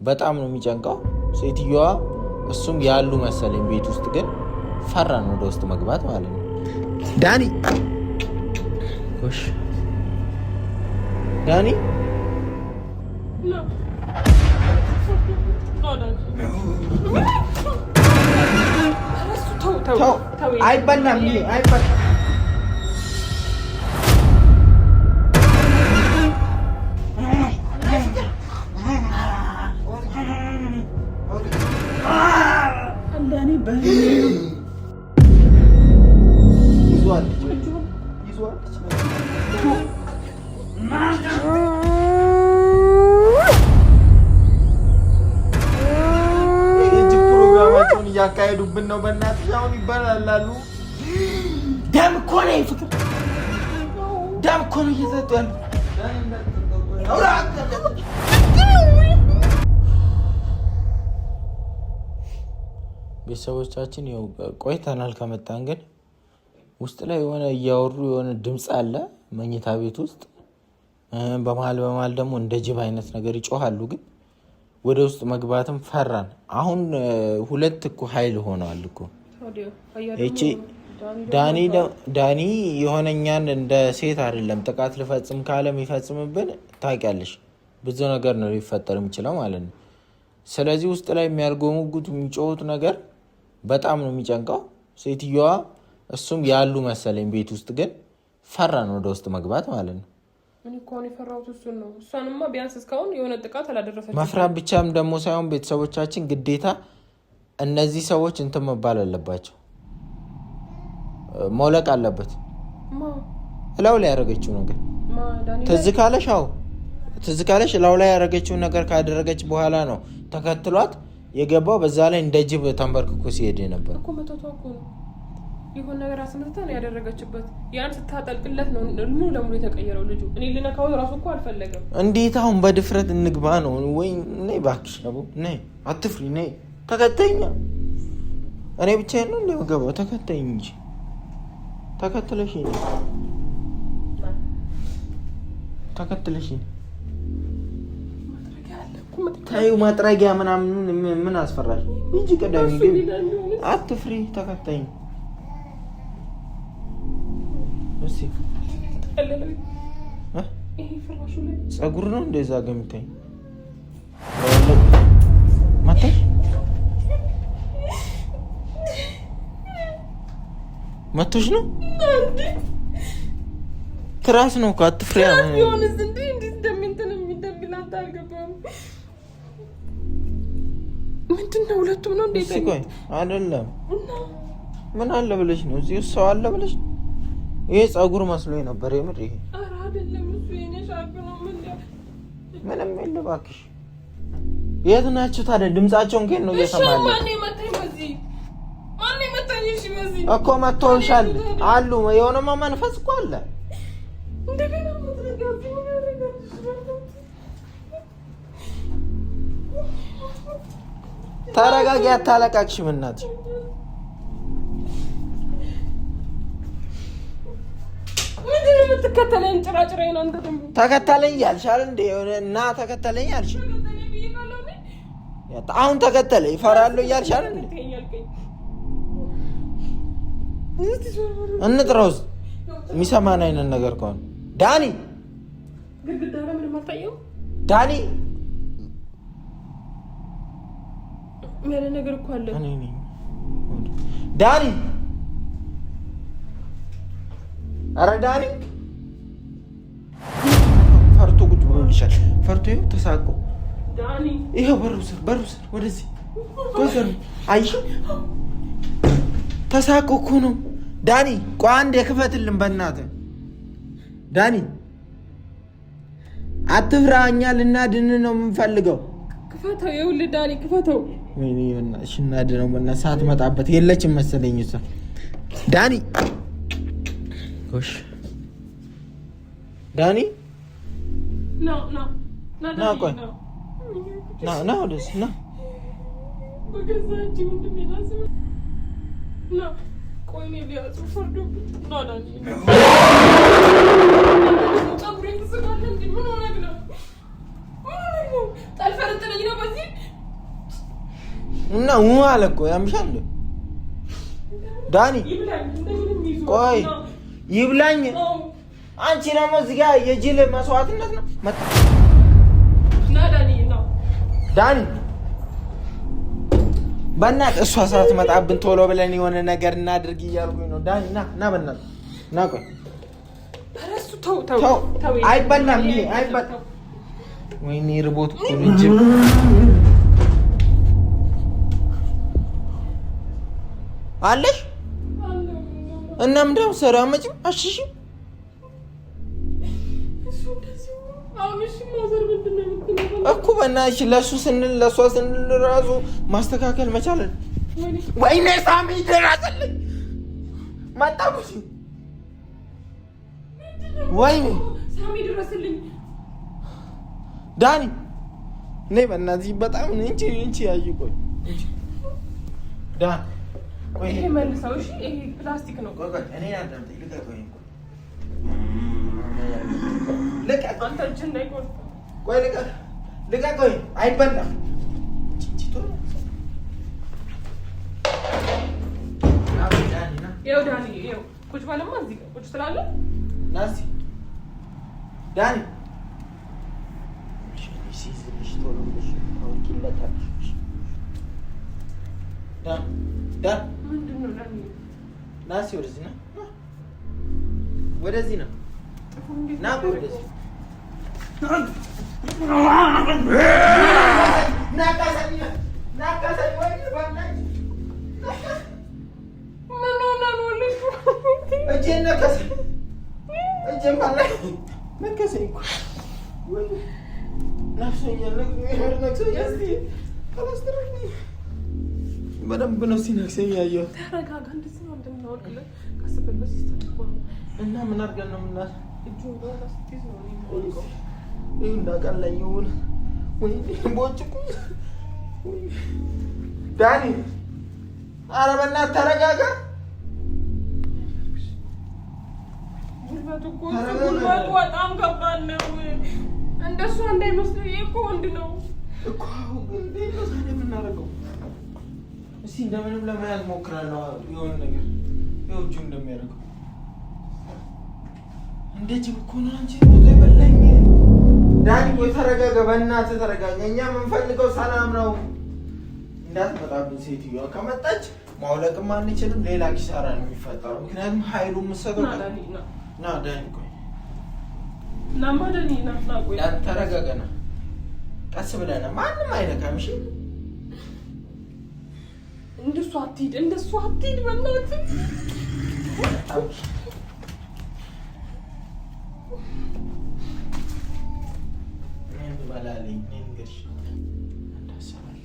በጣም ነው የሚጨንቀው። ሴትዮዋ እሱም ያሉ መሰለኝ ቤት ውስጥ ግን ፈራን ወደ ውስጥ መግባት ማለት ነው። ዳኒ ጎሽ ዳኒ አይበላም አይበላም ያካሄዱብን ነው። በእናትህ አሁን ይባላሉ። ደም እኮ ነው ፍቅር፣ ደም እኮ ነው እየሰጡ ያሉ። ቤተሰቦቻችን ያው ቆይተናል ከመጣን፣ ግን ውስጥ ላይ የሆነ እያወሩ የሆነ ድምፅ አለ መኝታ ቤት ውስጥ። በመሀል ደግሞ እንደ ጅብ አይነት ነገር ይጮሃሉ። ግን ወደ ውስጥ መግባትም ፈራን። አሁን ሁለት እኮ ኃይል ሆነዋል እኮ። እቺ ዳኒ የሆነኛን እንደ ሴት አይደለም ጥቃት ልፈጽም ካለ የሚፈጽምብን ታውቂያለሽ፣ ብዙ ነገር ነው ሊፈጠር የሚችለው ማለት ነው። ስለዚህ ውስጥ ላይ የሚያርጎሙጉት የሚጮሁት ነገር በጣም ነው የሚጨንቀው። ሴትዮዋ እሱም ያሉ መሰለኝ ቤት ውስጥ ግን ፈራን ወደ ውስጥ መግባት ማለት ነው። እኔ እኮ ነው የፈራሁት እሱን ነው። እሷንማ ቢያንስ እስካሁን የሆነ ጥቃት አላደረሰችም። መፍራት ብቻም ደግሞ ሳይሆን ቤተሰቦቻችን ግዴታ እነዚህ ሰዎች እንትን መባል አለባቸው፣ መውለቅ አለበት። እላው ላይ ያደረገችው ነገር ትዝ ካለሽ? አዎ ትዝ ካለሽ እላው ላይ ያደረገችውን ነገር ካደረገች በኋላ ነው ተከትሏት የገባው። በዛ ላይ እንደ ጅብ ተንበርክኮ ሲሄድ ነበር እኮ። መተቷ እኮ ነው ይሁን ነገር አስመታ ነው ያደረገችበት። ያን ስታጠልቅለት ነው ሙሉ ለሙሉ የተቀየረው ልጁ። እኔ ልነካው ራሱ እኮ አልፈለገም። እንዴት አሁን በድፍረት እንግባ ነው ወይ? ነይ እባክሽ አቡ ነይ፣ አትፍሪ፣ ነይ ተከተይኛ። እኔ ብቻዬን ነው እንደምገባው፣ ተከተይኝ እንጂ ተከትለሽኝ ታዩ ማጥረጊያ ምናምን ምን አስፈራሽ? እንጂ ቀዳሚ ግን አትፍሪ፣ ተከተይኝ። እሺ ጸጉር ነው እንደዛ ገምተኝ መቶሽ ነው ትራስ ነው እኮ አትፍሪ። ምንድነው? ሁለቱም ነው እንዴ? ቆይ አይደለም ምን አለ ብለሽ ነው? እዚህ ሰው አለ ብለሽ? ይሄ ጸጉር መስሎኝ ነበር የምር። ይሄ ኧረ አይደለም እሱ የኔ ሻርፕ ነው። ምንም የለ እባክሽ። የት ናችሁ ታዲያ? ድምጻቸውን ከየት ነው እየሰማለሁ? ማን መታኝ? እሺ በዚህ እኮ መተውሻል አሉ። የሆነማ መንፈስ እኮ አለ። እንደገና ተረጋጊ፣ አታለቃቅሽ እናትሽ። ምንድነው የምትከተለኝ? ጭራጭራዬን አንተ ደግሞ ተከተለኝ ያልሻል እንዴ? እና ተከተለኝ ያልሽ አሁን ተከተለኝ እፈራለሁ እያልሻል እንዴ? እንጥራውስ የሚሰማን አይነት ነገር ከሆነ ዳኒ ግድግዳ ላይ ምንም አልታየውም። ዳኒ ምን ነገር እኮ አለ። ዳኒ ኧረ ዳኒ ፈርቶ ቁጭ ብሎልሻል። ፈርቶ ይኸው ተሳቆ ዳኒ ይኸው በሩ ስር ወደዚህ ጎዘሩ አይሽ ተሳቆ እኮ ነው ዳኒ። ቆይ አንዴ ክፈትልን በእናትህ ዳኒ። አትፍራ፣ እኛ ልናድን ነው የምንፈልገው። ክፈተው፣ ይኸውልህ ዳኒ ክፈተው። ወይኔ በእናትሽ እናድን ነው በእናትህ። ሰዓት መጣበት የለችም መሰለኝ እሷ ዳኒ። ጎሽ ዳኒ ና ቆይ ና ወደዚህ ና። በገዛችሁ እንደሚናስ ና ቆይ ነው ሊያዙ ፈርዶብኝ ና ዳኒ ጸጉሬን ትስቃለህ እንዴ? ምን ሆነህ ነው? ጠልፈርጥለኝ ነው በዚህ እና አለ እኮ ያምሻል ዳኒ። ቆይ ይብላኝ። አንቺ ደግሞ እዚህ ጋር የጅል መስዋዕትነት ነው መጣ ዳኒ። በእናትህ እሷ ሳትመጣብን ቶሎ ብለን የሆነ ነገር እናድርግ እያልኩኝ ነው ዳኒ። ና በእናትህ ና። ቆይ አይበላም አይበላም። ወይኔ ርቦት እኮ እንጂ አለሽ እና ምንድነው ሰራ መጭም አሽሽ እኮ በእናትሽ ለሱ ስንል ለሷ ስንል ራሱ ማስተካከል መቻለን። ወይኔ ሳሚ ድረስልኝ መጣኩሽ። ወይኔ ሳሚ ድረስልኝ ዳኒ ነይ በእናትሽ በጣም እንቺ ያዩ ቆይ ዳኒ ቆይ ይሄ መልሰው እሺ ይሄ ፕላስቲክ ነው። ቆይ እኔ አዳምጠኝ ልቀቀኝ። ልቀቅ አንተ እጅ እንዳይቆርጥ። ቆይ ልቀቀኝ አይበላም። ቺቺቶ ይኸው ዳኒ ይኸው ቁጭ ባለማ እዚህ ቁጭ ስላለ ናሲ ዳኒ ሲዝልሽ ቶሎ ብለሽ አውቂለታል። ዳን ምንድን ነው ዳኒ? ናሲ ወደዚህ ና ወደዚህ ና ና ወደዚህ በደንብ ነው ሲነክሰኝ ያየሁት። ተረጋጋ። እንደዚህ ነው እንደምናወልቅለት ካስበልበስ ይስተካከል እና ምን አድርገን ነው ምናል እጁ ወደ ስትይዝ ነው የሚወልቀው። ይሄ እንዳቀለኝ ይሁን ወይ ቦጭቁ ዳኒ። ኧረ በእናትህ ተረጋጋ። ጉልበቱ በጣም ከባድ ነው። እንደሱ እንዳይመስልህ። ይሄ እኮ ወንድ ነው እኮ። እንዴት ነው ታዲያ የምናደርገው? እስኪ እንደምንም ለመያዝ ሞክራለሁ። የሆነ ነገር ይኸው እጁ እንደሚያደርገው እንዴት እኮ ነው አንቺ ሞቶ ይበላኝ። ዳኒ ቆይ ተረጋጋ፣ በእናትህ ተረጋጋ። እኛ የምንፈልገው ሰላም ነው። እንዳትመጣብን ሴትዮዋ። ከመጣች ማውለቅም አንችልም፣ ሌላ ኪሳራ ነው የሚፈጠረው። ምክንያቱም ኃይሉ የምትሰጠው ና ዳኒ ቆይ ናማ ዳኒ ና ቆይ ተረጋጋ። ና ቀስ ብለህ ነው ማንም አይነካም። እሺ እንደሱ አትሂድ በእናትህ። ባላለኝ እንግዲህ እንዳሰባል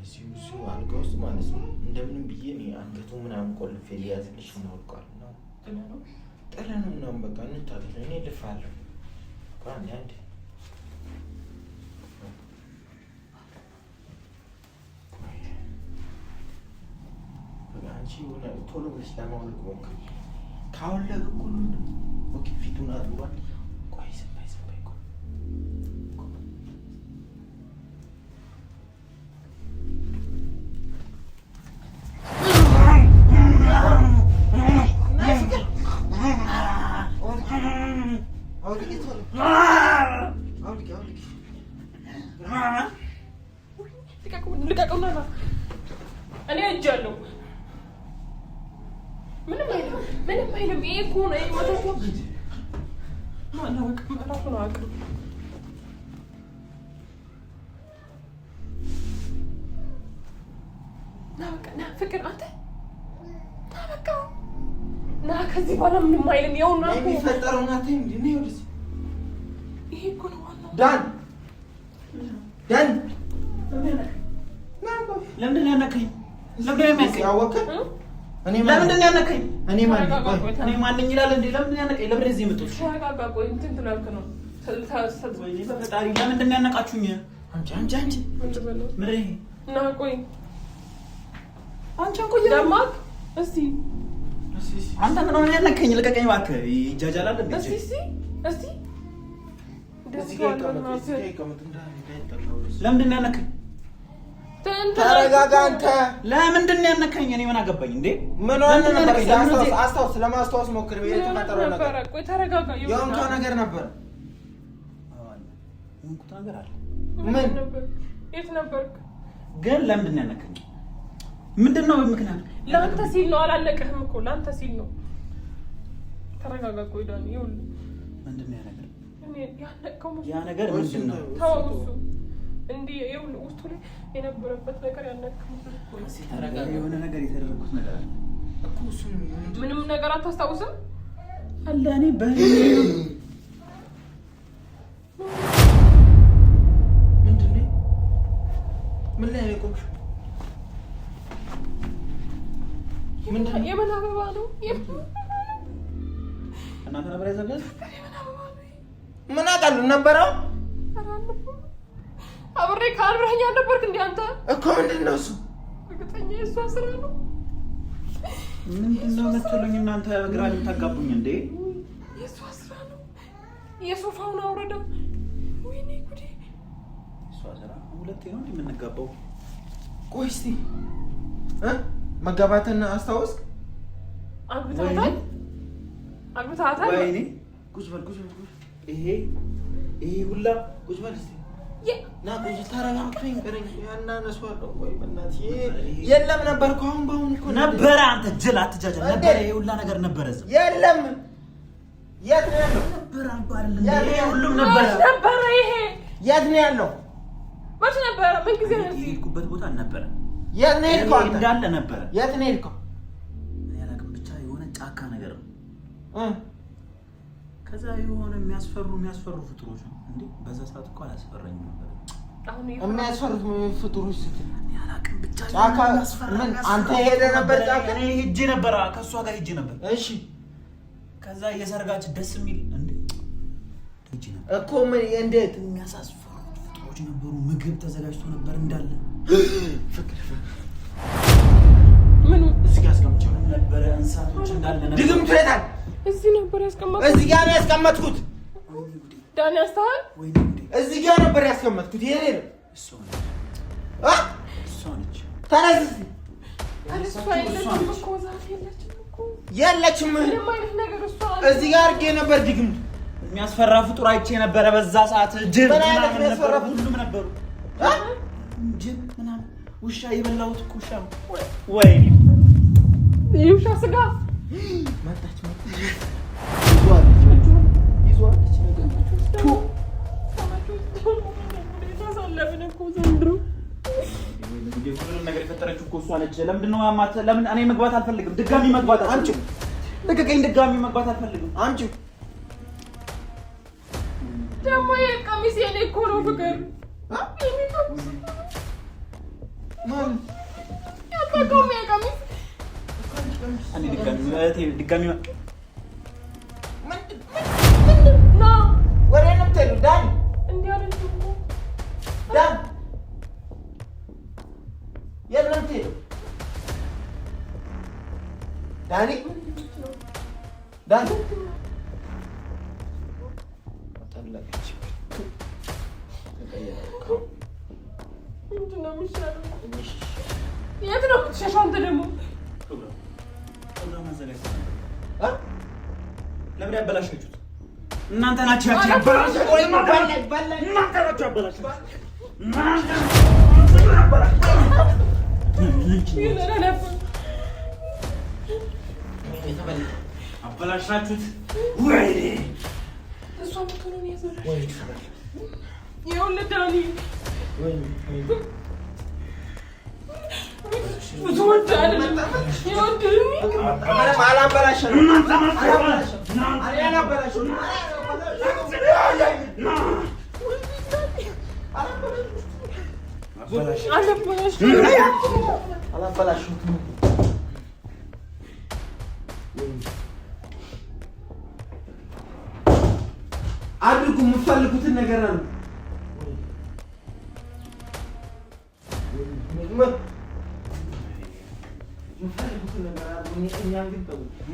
እዚሁ አልጋ ውስጥ ማለት ነው። እንደምንም ብዬ እኔ አንገቱ ምናምን ቆልፌ ሊያዝልሽ እናወልቋል ነው ጥለን ምናምን በቃ እንታገል። እኔ ልፋለሁ አንድ አንቺ ቶሎ ብለሽ ለማውለቅ ሞክሪ። ካወለቅ ሁሉ ኦኬ ፊቱን አድርጓል። ቆይ ዝም በይ ልቀቀውና እኔ እጃለሁ። ምንም አይልም። ይሄ እኮ ነው የሞተው። ማን ነው እራሱ ነው አቅም ና ፍቅር አንተ ና በቃ ና። ከዚህ በኋላ ምንም አይልም። ይኸውና የሚፈጠረው ናት እንዴ ነው ይወልስ። ይሄ እኮ ነው ዋናው። ዳን ለምንድን ነው ያነከኝ? ለምንድን ነው ያነከኝ? አወቀ ለምንድን ነው ያነከኝ? እኔ ማን ነኝ ይላል እንዴ? ለምንድን ነው ያነከኝ? ለምን እዚህ መጥቶ ተረጋጋ። ቆይ እንትን ትላልክ ነው ወይ በፈጣሪ ለምንድን ነው ያነቃችሁኝ? አንቺ ምሬ እና ቆይ አንቺ ቆይ ደማክ እስቲ አንተ ምን ሆነ ያነከኝ? ልቀቀኝ እባክህ። ይጃጃላል እንዴ? እስቲ ለምንድን ነው ያነከኝ? ተረጋጋ አንተ። ለምንድን ነው ያነካኝ? እኔ ምን አገባኝ እንዴ? ምን ሆነ ነበር? አስታውስ፣ ለማስታወስ ሞክር። የተፈጠረው ነገር ቆይ ተረጋጋ። የሆንከው ነገር ነበር። የሆንኩት ነገር አለ። ምን ነበር? የት ነበርክ? ግን ለምንድን ነው ያነካኝ? ምንድን ነው ምክንያቱ? ለአንተ ሲል ነው። አላለቀህም እኮ ለአንተ ሲል ነው። ተረጋጋ። ቆይ ዳኒ፣ ይኸውልህ ምንድን ነው ያ ነገር? ያ ነገር ምንድን ነው? ተው እሱ እንዲህ ይኸውልህ ውስጡ ላይ የነበረበት ነገር ያነካው እኮ ነው። ተረጋጋ። የሆነ ነገር የተደረኩት ነገር አለ እኮ እሱ ምንም ነገር አታስታውስም? አለ እኔ ምንድን ነው? ምን ላይ ነው የቆምሽው? የምን አበባ ነው? እናንተ ነበር ያዘጋጅ? ምን አውቃለሁ ነበረው? አብሬ ካልብረኛ ነበርክ እንዴ አንተ? እኮ ምንድን ነው እሱ? እርግጠኛ የእሷ ስራ ነው። ምንድን ነው የምትሉኝ እናንተ? ግራ የምታጋቡኝ እንዴ? የእሷ ስራ ነው። የሶፋውን አውረዳ። ወይኔ ጉዴ! የእሷ ስራ ሁለቴ ነው የምንጋባው። ቆይ እስኪ መጋባትን አስታውስክ? አግብታታል? ወይኔ ቁጭ በል ይሄ ሁላ ቁጭ በል እስኪ ና ቁጭ ተረጋግተኝ ቀረኝ ያናነሷለሁ። ወይ በእናትህ የለም ነበር እኮ አሁን በአሁን እኮ ነበረ። አንተ ጅል አትጃጃል። ነበረ ይሄ ሁላ ነገር ነበረ እዛ። የለም የት ነው ያለው? ነበረ አይደል? ይሄ ሁሉም ነበረ። ይሄ የት ነው ያለው? መች ነበረ? ምን ጊዜ ነው? የሄድኩበት ቦታ ነበረ። የት ነው የሄድከው አንተ? እንዳለ ነበረ። የት ነው የሄድከው? እኔ አላውቅም፣ ብቻ የሆነ ጫካ ነገር ነው። ከዛ የሆነ የሚያስፈሩ ፍጡሮች ነው እንዴ? በዛ ሰዓት እኮ አላስፈራኝም ነበር። አሁን የሚያስፈሩት ፍጡሮች ስትል እኔ አላውቅም፣ ብቻ ጫካ ምን አንተ ሄደህ ነበር? ጫካ እኔ ሄጄ ነበር፣ ከሷ ጋር ሄጄ ነበር። እሺ ከዛ የሰርጋችን ደስ የሚል እንዴ ሄጄ ነበር እኮ ምን እንዴት የሚያሳስፈሩ ፍጡሮች ነበሩ። ምግብ ተዘጋጅቶ ነበር እንዳለ። ፍቅር ምን እዚህ ጋር አስቀምጬው ነበረ። እንስሳቶች እንዳለ ነበር። ድግምቱ የታል? እዚህ ነበር ያስቀመጥኩት። እዚህ ጋር ነው ያስቀመጥኩት። ዳኒ ያስተሃል? ወይኔ ጉዴ! እዚህ ጋር ነበር ያስቀመጥኩት። ይሄ ነው እሷ ነች። ተነስ። የለችም። እዚህ ጋር አድርጌ ነበር ድግምቱ። የሚያስፈራ ፍጡር አይቼ ነበረ በዛ ሰዓት። ጅብ ምናምን ነበር፣ ሁሉም ነበሩ። ጅብ ምናምን፣ ውሻ የበላሁት እኮ ውሻ ነው። ወይኔ የውሻ ስጋ መጣች። ነገር የፈጠረችው እኮ እሷ ነች። ለምንድን ነው ያማት? ለምን እኔ መግባት አልፈልግም። ድጋሚ መግባት አንቺው ልቀቀኝ። ድጋሚ መግባት አልፈልግም። አንቺው ደግሞ የቀሚስ የኔ እኮ ነው ፍቅር። ያጠቀው የቀሚስ እኔ ድጋሚ ና ወሬ ነው የምትሄዱ? ዳኒ እንዲህ አለች እኮ ዳኒ የት ነው የምትሄዱ? ዳኒ ጠለቀች። ምንድን ነው የሚሻለው? የት ነው የምትሸሸው አንተ ደግሞ? ለምን ያበላሻችሁት? እናንተ ናችሁ ያበላሻችሁት። አበላሻችሁት። ወይኔ እሷ ምትሆነ ነው ያዘራሽ። ይኸውልህ ዳኒ አድርጉ የምትፈልጉትን ነገር አሉ።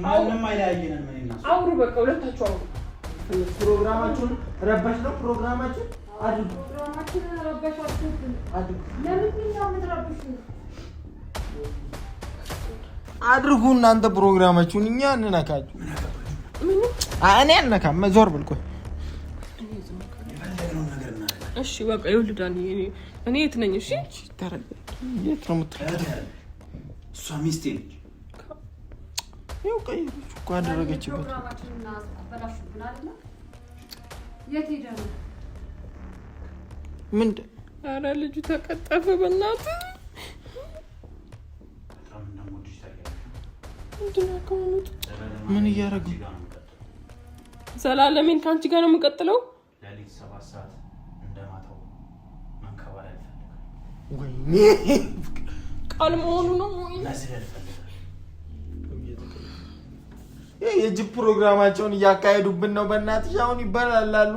ማንም አይለያየንም። አውሩ በቃ ሁለታችሁ አውሩ። ፕሮግራማችሁን ረበሽ ነው። ፕሮግራማችሁን አድርጉ። አድርጉ እናንተ ፕሮግራማችሁን እኛ እንነካችሁ እኔ አልነካም ዞር ብል ቆይ እሺ በቃ ይወልዳል እኔ የት ነኝ እሺ የት ነው የምትሄጂው እሷ ሚስቴ ነች ያው ቀይሩ እኮ አደረገችበት ምንድን ኧረ ልጁ ተቀጠፈ በእናትህ ምን እያደረጉ ዘላለሜን ከአንቺ ጋር ነው የምቀጥለው ለሊት 7 ሰዓት እንደማታው መንከባለል ፈልጋለሁ ወይኔ ቃል መሆኑ ነው መስለል ፈልጋለሁ የጅብ ፕሮግራማቸውን እያካሄዱብን ነው በእናትሽ አሁን ይበላላሉ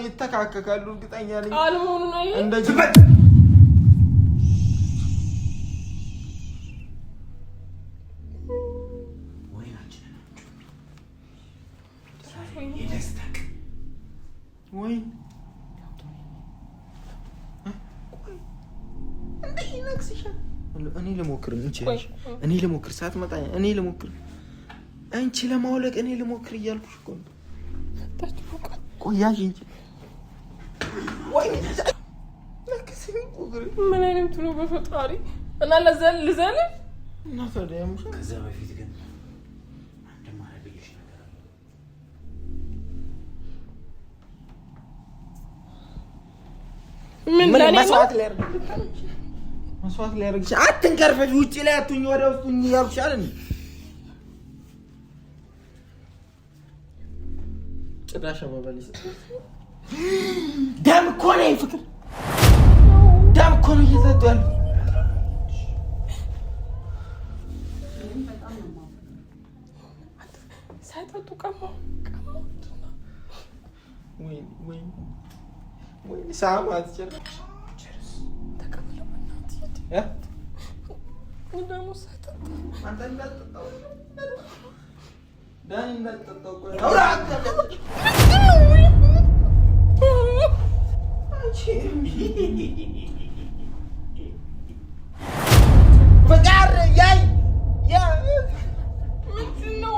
ይተካከካሉ እርግጠኛ ነኝ ቃል መሆኑ ነው እንደ ጅብ ወይ እንዴ ይነክስሻል እኔ ልሞክር እኔ ልሞክር ሳትመጣ እኔ ልሞክር አንቺ ለማውለቅ እኔ ልሞክር እያልኩሽ እኮ ነው ቆያሽ እንጂ ወይ ምን አይነት ነው በፈጣሪ እና ለዘል እና ታዲያ ከዛ በፊት ግን አንድ ማረግልሽ ነገር አለ ምን ለኔ መስዋዕት ሊያደርግሽ አትንከርፈሽ ውጪ ላይ አትሁኝ ወደ ውስጥ ሁኝ እያልኩሽ አይደል ጭራሽ አባባልሽ ደም እኮ ነው ፍቅር ደም እኮ ነው እየጠጡ ያለው ሳይጠጡ ቀማ ወይ ሳማት ጭራሽ ተቀበለ በእናትህ ደግሞ ሳይጠጡ አንተ እንዳትጠጣው ዳኒ እንዳትጠጣው ቆይ በቃር ያይ ያ ምንድን ነው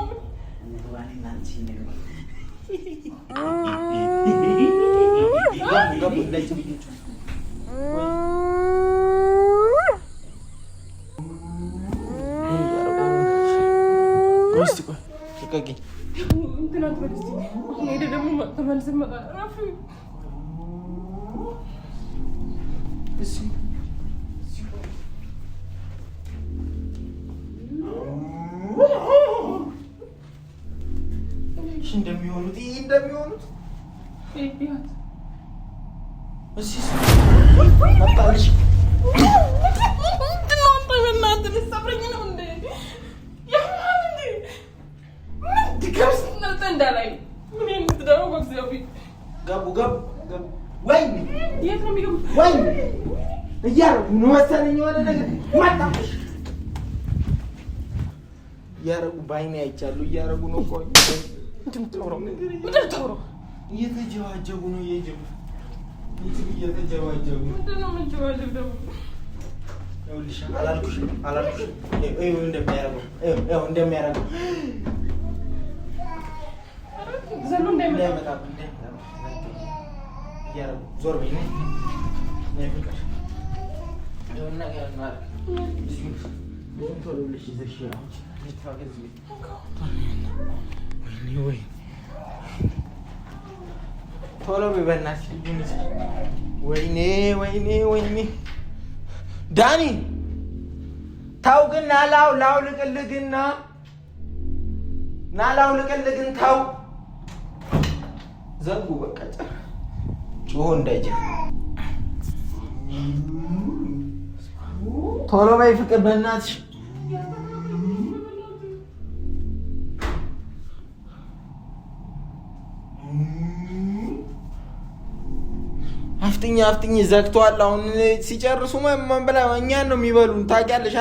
እንደሚሆኑት እሺ መጣልሽ ምንድነው አንተ በእናትህ ልትሰብረኝ ነው እንዴ ያማል እንዴ ምን ድጋስ እናንተ እንዳላይ ምን የምትደረው በእግዚአብሔር ገቡ ወይ የት ነው የሚገቡት ወይ እያረጉ ነው መሰለኝ የሆነ ነገር ማጣሽ እያረጉ ባይኔ አይቻሉ እያረጉ ነው ቆይ ምንድን ነው እየተጀዋጀቡ ነው እየተጀዋጀቡ ምንድን ነው የምንጀዋጀብ ደግሞ ይኸውልሽ አላልኩሽ ይኸው እንደሚያረገው ዘሎ እንዳይመጣ እያረጉ ዞር በይ ነይ ፍቅር ይኸውና ቶሎ ብለሽ ይዘሽ ወይ ቶሎ በእናትሽ ልጁን ወይኔ ዳኒ ታው ግን ላውልቅልግና ላውልቅልግን ታው ዘጉ በቃ ጮሆ እንዳይጀ ቶሎ በይ ፍቅር በእናትሽ አፍጥኝ ዘግቷል አሁን ሲጨርሱ ማን ብላ እኛን ነው የሚበሉን ታውቂያለሽ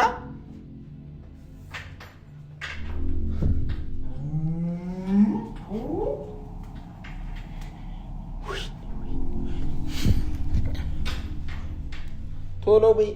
ቶሎ በይ